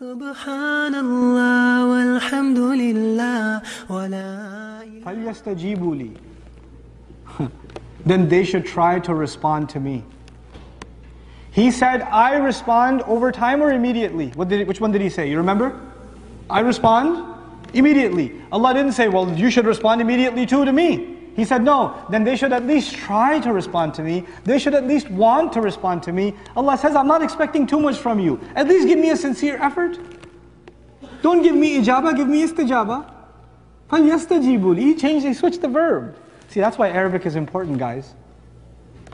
Subhanallah walhamdulillah wa la فَلْيَسْتَجِيبُوا لِي. Then they should try to respond to me. He said, I respond over time or immediately? Which one did he say? You remember? I respond immediately. Allah didn't say, well, you should respond immediately too to me. He said, no, then they should at least try to respond to me. They should at least want to respond to me. Allah says, I'm not expecting too much from you. At least give me a sincere effort. Don't give me ijaba, give me istijaba. فَلْيَسْتَجِيبُوا لِي. He switched the verb. See, that's why Arabic is important, guys.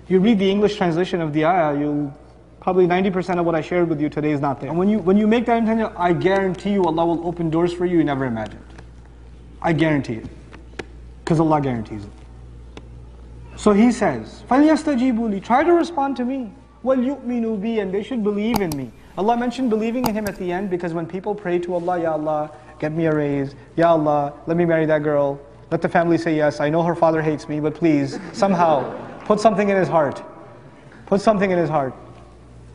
You read the English translation of the ayah, you'll probably 90% of what I shared with you today is not there. And when you make that intention, I guarantee you Allah will open doors for you never imagined. I guarantee it. Because Allah guarantees it. So he says, فَلْيَسْتَجِيبُوا لِي. Try to respond to me. وَلْيُؤْمِنُوا بِي. And they should believe in me. Allah mentioned believing in Him at the end because when people pray to Allah, Ya Allah, get me a raise. Ya Allah, let me marry that girl. Let the family say yes. I know her father hates me, but please, somehow, put something in his heart. Put something in his heart.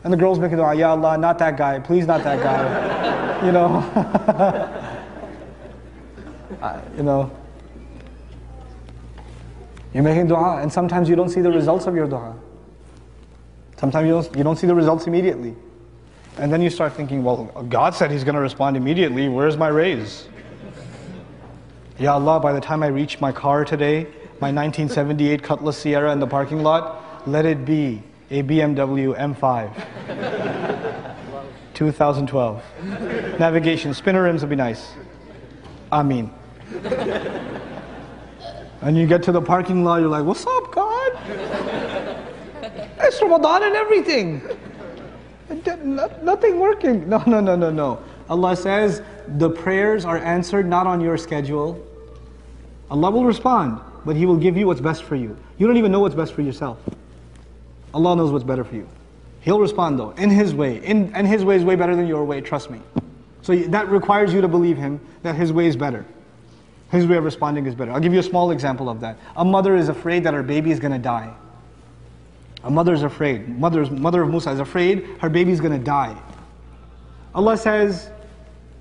And the girls make a dua, Ya Allah, not that guy. Please not that guy. You know. You know. You're making dua, and sometimes you don't see the results of your dua. Sometimes you don't see the results immediately. And then you start thinking, well, God said He's going to respond immediately. Where's my raise? Ya Allah, by the time I reach my car today, my 1978 Cutlass Sierra in the parking lot, let it be a BMW M5. 2012. Navigation, spinner rims would be nice. Ameen. And you get to the parking lot, you're like, what's up, God? It's Ramadan and everything. Nothing working. No. Allah says, the prayers are answered not on your schedule. Allah will respond, but He will give you what's best for you. You don't even know what's best for yourself. Allah knows what's better for you. He'll respond though, in His way. And His way is way better than your way, trust me. So that requires you to believe Him, that His way is better. His way of responding is better. I'll give you a small example of that. A mother is afraid that her baby is going to die. A mother is afraid. Mother of Musa is afraid her baby is going to die. Allah says,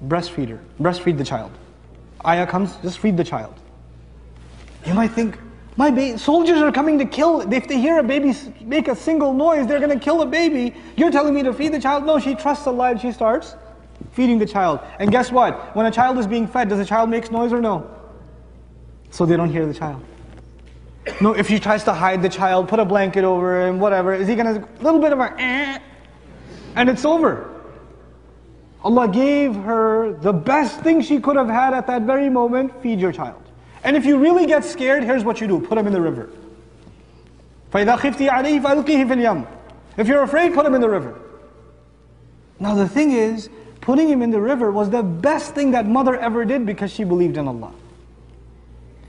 breastfeed her. Breastfeed the child. Ayah comes, just feed the child. You might think, soldiers are coming to kill. If they hear a baby make a single noise, they're going to kill a baby. You're telling me to feed the child? No, she trusts Allah and she starts feeding the child. And guess what? When a child is being fed, does the child make noise or no? So they don't hear the child. No, if she tries to hide the child, put a blanket over him, whatever, is he going to, a little bit of a and it's over. Allah gave her the best thing she could have had at that very moment, feed your child. And if you really get scared, here's what you do, put him in the river. فَإِذَا خِفْتِ عَلَيْهِ فَأَلْقِهِ فِي الْيَمِّ. If you're afraid, put him in the river. Now the thing is, putting him in the river was the best thing that mother ever did because she believed in Allah.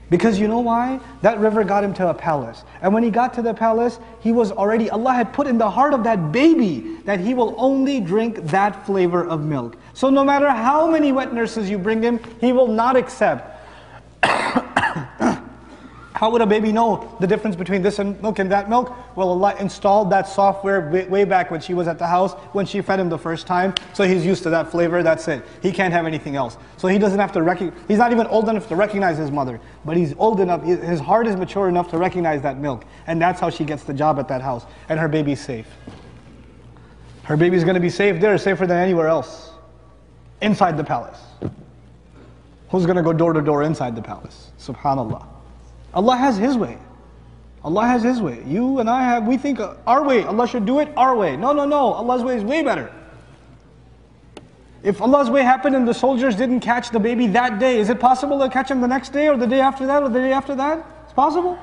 Because you know why? That river got him to a palace. And when he got to the palace, Allah had put in the heart of that baby that he will only drink that flavor of milk. So no matter how many wet nurses you bring him, he will not accept. How would a baby know the difference between this milk and that milk? Well, Allah installed that software way back when she was at the house, when she fed him the first time. So he's used to that flavor, that's it. He can't have anything else. So he doesn't have to he's not even old enough to recognize his mother. But he's old enough, his heart is mature enough to recognize that milk. And that's how she gets the job at that house. And her baby's safe. Her baby's going to be safe there, safer than anywhere else. Inside the palace. Who's going to go door to door inside the palace? Subhanallah. Allah has His way. Allah has His way. You and I we think our way. Allah should do it our way. No. Allah's way is way better. If Allah's way happened and the soldiers didn't catch the baby that day, is it possible to catch him the next day or the day after that or the day after that? It's possible.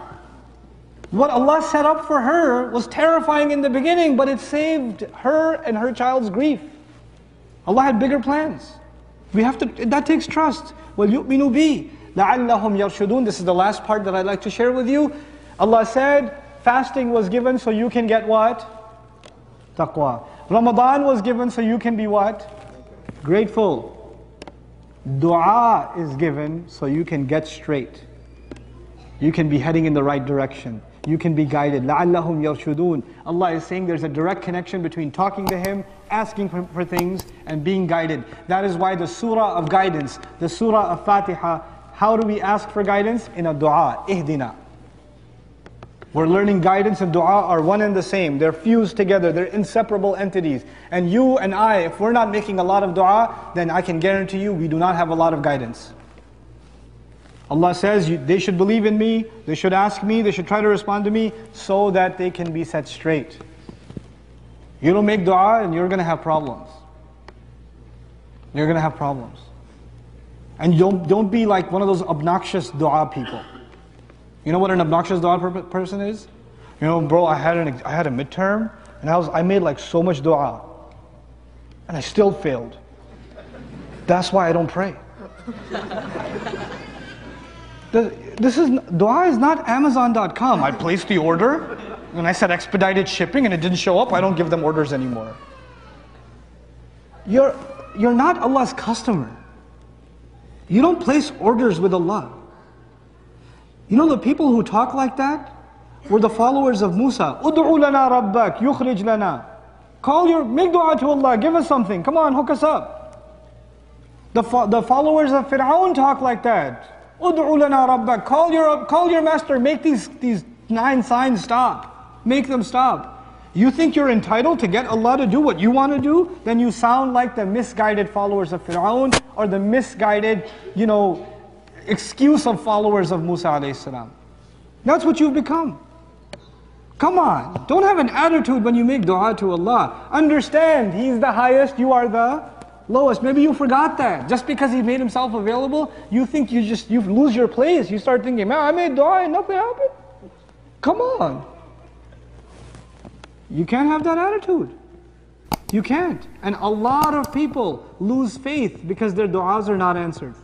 What Allah set up for her was terrifying in the beginning, but it saved her and her child's grief. Allah had bigger plans. That takes trust. وَلْيُؤْمِنُوا بِي لَعَلَّهُمْ يَرْشُدُونَ. This is the last part that I'd like to share with you. Allah said, fasting was given so you can get what? Taqwa. Ramadan was given so you can be what? Grateful. Dua is given so you can get straight. You can be heading in the right direction. you can be guided. لَعَلَّهُمْ يَرْشُدُونَ. Allah is saying there's a direct connection between talking to Him, asking for things, and being guided. That is why the surah of guidance, the surah of Fatiha, how do we ask for guidance? In a dua, ihdina. We're learning guidance and dua are one and the same. They're fused together. They're inseparable entities. And you and I, if we're not making a lot of dua, then I can guarantee you we do not have a lot of guidance. Allah says they should believe in me, they should ask me, they should try to respond to me so that they can be set straight. You don't make dua and you're going to have problems. You're going to have problems. And don't be like one of those obnoxious dua people. You know what an obnoxious dua person is? You know, bro, I had a midterm and I made like so much dua and I still failed. That's why I don't pray. Dua is not Amazon.com. I placed the order and I said expedited shipping and it didn't show up. I don't give them orders anymore. You're not Allah's customer. You don't place orders with Allah. You know the people who talk like that were the followers of Musa. Ud'u lana rabbak, yukhrij lana. Make dua to Allah, give us something. Come on, hook us up. The followers of Fir'aun talk like that. Ud'u lana rabbak, call your master, make these 9 signs stop. Make them stop. You think you're entitled to get Allah to do what you want to do? Then you sound like the misguided followers of Fir'aun or the misguided, excuse of followers of Musa alayhi salam. That's what you've become. Come on, don't have an attitude when you make dua to Allah. Understand, He's the highest, you are the lowest. Maybe you forgot that. Just because He made Himself available, you think you lose your place. You start thinking, man, I made dua and nothing happened. Come on. You can't have that attitude. You can't. And a lot of people lose faith because their du'as are not answered.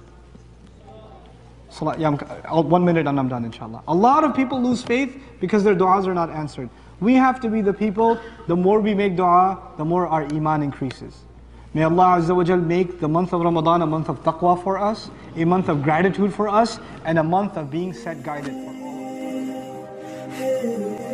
1 minute and I'm done, inshallah. A lot of people lose faith because their du'as are not answered. We have to be the people, the more we make dua, the more our iman increases. May Allah Azza wa Jal make the month of Ramadan a month of taqwa for us, a month of gratitude for us, and a month of being set guided for all.